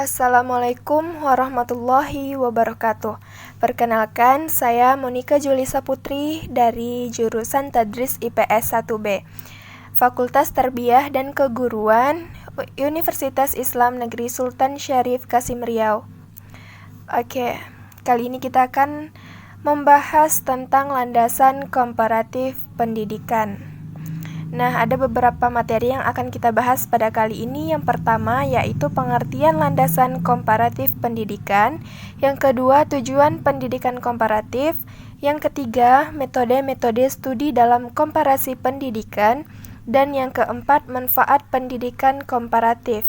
Assalamualaikum warahmatullahi wabarakatuh. Perkenalkan, saya Monika Julisa Putri dari jurusan Tadris IPS 1B, Fakultas Tarbiyah dan Keguruan, Universitas Islam Negeri Sultan Syarif Kasim Riau. Oke, kali ini kita akan membahas tentang landasan komparatif pendidikan. Nah, ada beberapa materi yang akan kita bahas pada kali ini. Yang pertama yaitu pengertian landasan komparatif pendidikan. Yang kedua, tujuan pendidikan komparatif. Yang ketiga, metode-metode studi dalam komparasi pendidikan. Dan yang keempat, manfaat pendidikan komparatif.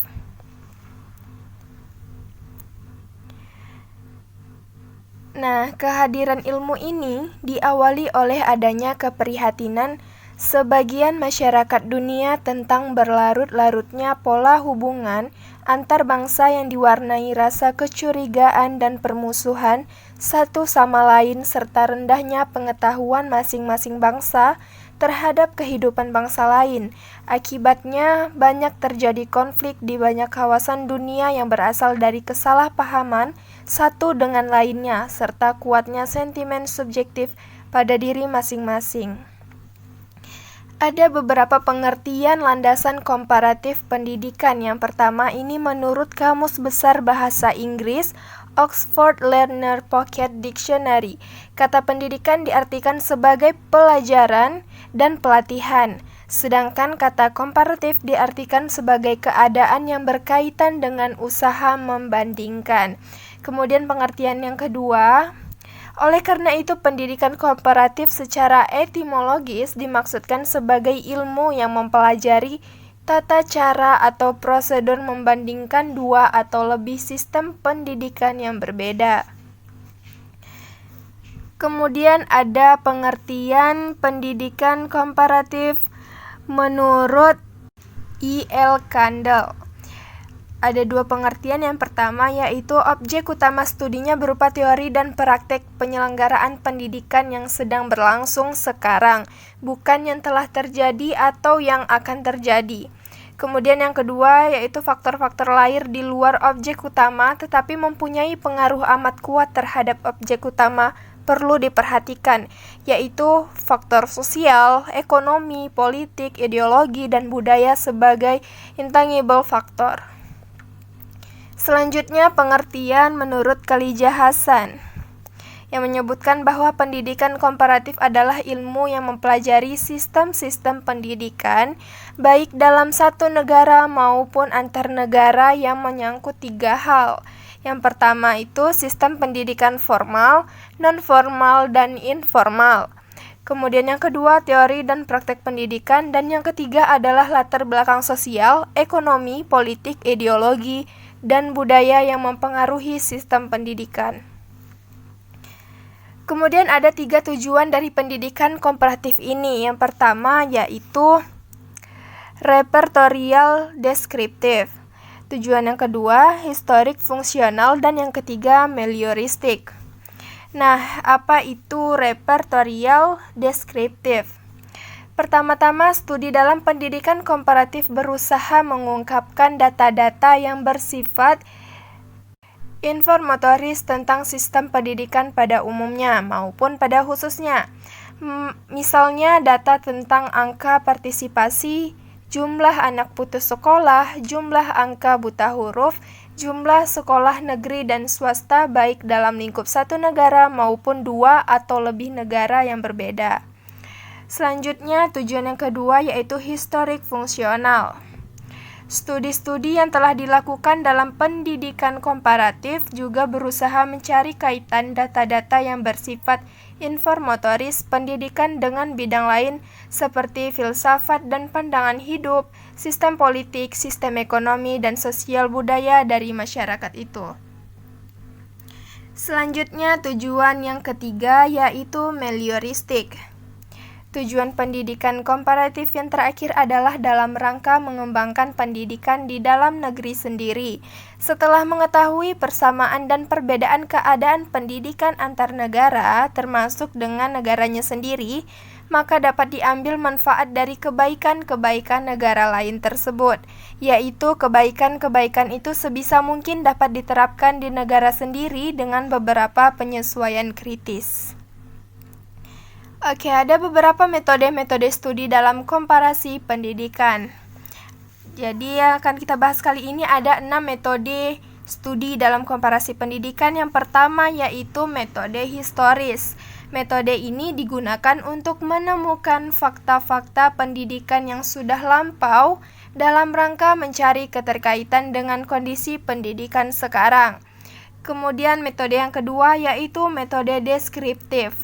Nah, kehadiran ilmu ini diawali oleh adanya keprihatinan sebagian masyarakat dunia tentang berlarut-larutnya pola hubungan antar bangsa yang diwarnai rasa kecurigaan dan permusuhan satu sama lain serta rendahnya pengetahuan masing-masing bangsa terhadap kehidupan bangsa lain. Akibatnya, banyak terjadi konflik di banyak kawasan dunia yang berasal dari kesalahpahaman satu dengan lainnya serta kuatnya sentimen subjektif pada diri masing-masing. Ada beberapa pengertian landasan komparatif pendidikan. Yang pertama, ini menurut Kamus Besar Bahasa Inggris Oxford Learner Pocket Dictionary. Kata pendidikan diartikan sebagai pelajaran dan pelatihan, sedangkan kata komparatif diartikan sebagai keadaan yang berkaitan dengan usaha membandingkan. Kemudian pengertian yang kedua, oleh karena itu, pendidikan komparatif secara etimologis dimaksudkan sebagai ilmu yang mempelajari tata cara atau prosedur membandingkan dua atau lebih sistem pendidikan yang berbeda. Kemudian ada pengertian pendidikan komparatif menurut E.L. Kandel. Ada dua pengertian. Yang pertama yaitu objek utama studinya berupa teori dan praktek penyelenggaraan pendidikan yang sedang berlangsung sekarang, bukan yang telah terjadi atau yang akan terjadi. Kemudian yang kedua yaitu faktor-faktor lain di luar objek utama tetapi mempunyai pengaruh amat kuat terhadap objek utama perlu diperhatikan, yaitu faktor sosial, ekonomi, politik, ideologi, dan budaya sebagai intangible factor. Selanjutnya, pengertian menurut Khalija Hasan yang menyebutkan bahwa pendidikan komparatif adalah ilmu yang mempelajari sistem-sistem pendidikan baik dalam satu negara maupun antar negara yang menyangkut tiga hal. Yang pertama itu sistem pendidikan formal, non-formal, dan informal. Kemudian yang kedua, teori dan praktek pendidikan, dan yang ketiga adalah latar belakang sosial, ekonomi, politik, ideologi, dan budaya yang mempengaruhi sistem pendidikan. Kemudian ada tiga tujuan dari pendidikan komparatif ini. Yang pertama yaitu repertorial deskriptif. Tujuan yang kedua historik fungsional, dan yang ketiga melioristik. Nah, apa itu repertorial deskriptif? Pertama-tama, studi dalam pendidikan komparatif berusaha mengungkapkan data-data yang bersifat informatoris tentang sistem pendidikan pada umumnya maupun pada khususnya. Misalnya data tentang angka partisipasi, jumlah anak putus sekolah, jumlah angka buta huruf, jumlah sekolah negeri dan swasta baik dalam lingkup satu negara maupun dua atau lebih negara yang berbeda. Selanjutnya, tujuan yang kedua yaitu historik fungsional. Studi-studi yang telah dilakukan dalam pendidikan komparatif juga berusaha mencari kaitan data-data yang bersifat informatoris pendidikan dengan bidang lain seperti filsafat dan pandangan hidup, sistem politik, sistem ekonomi, dan sosial budaya dari masyarakat itu. Selanjutnya, tujuan yang ketiga yaitu melioristik. Tujuan pendidikan komparatif yang terakhir adalah dalam rangka mengembangkan pendidikan di dalam negeri sendiri. Setelah mengetahui persamaan dan perbedaan keadaan pendidikan antar negara, termasuk dengan negaranya sendiri, maka dapat diambil manfaat dari kebaikan-kebaikan negara lain tersebut, yaitu kebaikan-kebaikan itu sebisa mungkin dapat diterapkan di negara sendiri dengan beberapa penyesuaian kritis. Oke, ada beberapa metode-metode studi dalam komparasi pendidikan. Jadi yang akan kita bahas kali ini ada 6 metode studi dalam komparasi pendidikan. Yang pertama yaitu metode historis. Metode ini digunakan untuk menemukan fakta-fakta pendidikan yang sudah lampau dalam rangka mencari keterkaitan dengan kondisi pendidikan sekarang. Kemudian metode yang kedua yaitu metode deskriptif.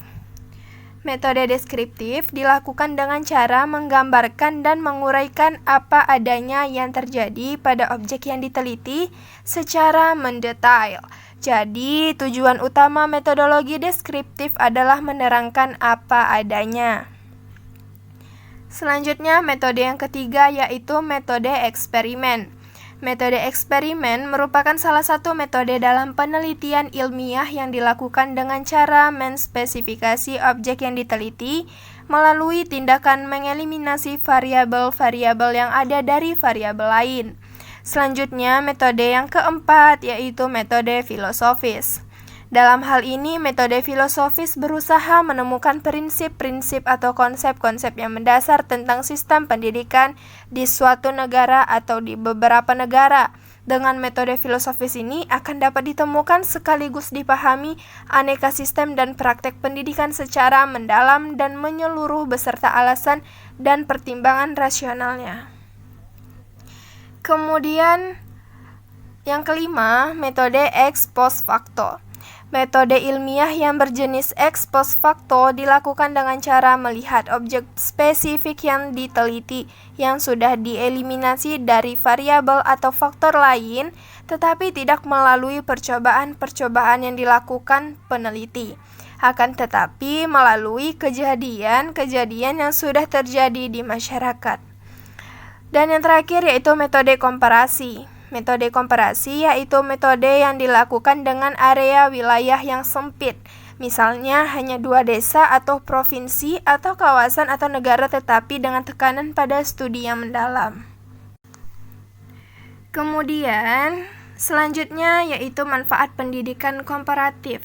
Metode deskriptif dilakukan dengan cara menggambarkan dan menguraikan apa adanya yang terjadi pada objek yang diteliti secara mendetail. Jadi, tujuan utama metodologi deskriptif adalah menerangkan apa adanya. Selanjutnya, metode yang ketiga yaitu metode eksperimen. Metode eksperimen merupakan salah satu metode dalam penelitian ilmiah yang dilakukan dengan cara menspesifikasi objek yang diteliti melalui tindakan mengeliminasi variabel-variabel yang ada dari variabel lain. Selanjutnya, metode yang keempat yaitu metode filosofis. Dalam hal ini, metode filosofis berusaha menemukan prinsip-prinsip atau konsep-konsep yang mendasar tentang sistem pendidikan di suatu negara atau di beberapa negara. Dengan metode filosofis ini akan dapat ditemukan sekaligus dipahami aneka sistem dan praktek pendidikan secara mendalam dan menyeluruh beserta alasan dan pertimbangan rasionalnya. Kemudian, yang kelima, metode ex post facto. Metode ilmiah yang berjenis ex post facto dilakukan dengan cara melihat objek spesifik yang diteliti yang sudah dieliminasi dari variabel atau faktor lain, tetapi tidak melalui percobaan-percobaan yang dilakukan peneliti, akan tetapi melalui kejadian-kejadian yang sudah terjadi di masyarakat. Dan yang terakhir yaitu metode komparasi. Metode komparasi yaitu metode yang dilakukan dengan area wilayah yang sempit, misalnya hanya 2 desa atau provinsi atau kawasan atau negara, tetapi dengan tekanan pada studi yang mendalam. Kemudian, selanjutnya yaitu manfaat pendidikan komparatif.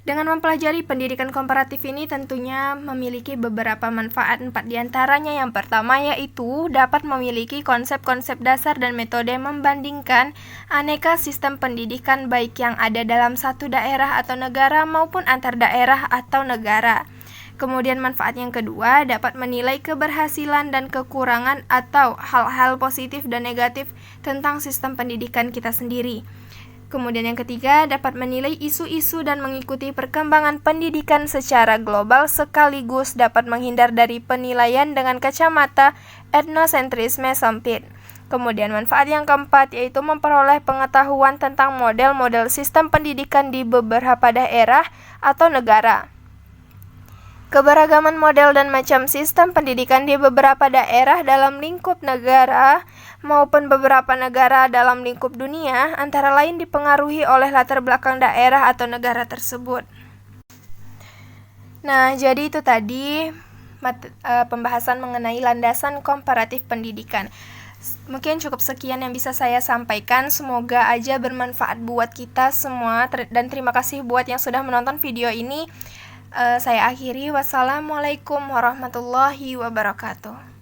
Dengan mempelajari pendidikan komparatif ini tentunya memiliki beberapa manfaat, 4 diantaranya. Yang pertama yaitu dapat memiliki konsep-konsep dasar dan metode membandingkan aneka sistem pendidikan baik yang ada dalam satu daerah atau negara maupun antar daerah atau negara. Kemudian manfaat yang kedua dapat menilai keberhasilan dan kekurangan atau hal-hal positif dan negatif tentang sistem pendidikan kita sendiri. Kemudian yang ketiga, dapat menilai isu-isu dan mengikuti perkembangan pendidikan secara global sekaligus dapat menghindar dari penilaian dengan kacamata etnosentrisme sempit. Kemudian manfaat yang keempat yaitu memperoleh pengetahuan tentang model-model sistem pendidikan di beberapa daerah atau negara. Keberagaman model dan macam sistem pendidikan di beberapa daerah dalam lingkup negara maupun beberapa negara dalam lingkup dunia antara lain dipengaruhi oleh latar belakang daerah atau negara tersebut. Nah, jadi itu tadi pembahasan mengenai landasan komparatif pendidikan. Mungkin cukup sekian yang bisa saya sampaikan. Semoga aja bermanfaat buat kita semua dan terima kasih buat yang sudah menonton video ini. Saya akhiri. Wassalamualaikum warahmatullahi wabarakatuh.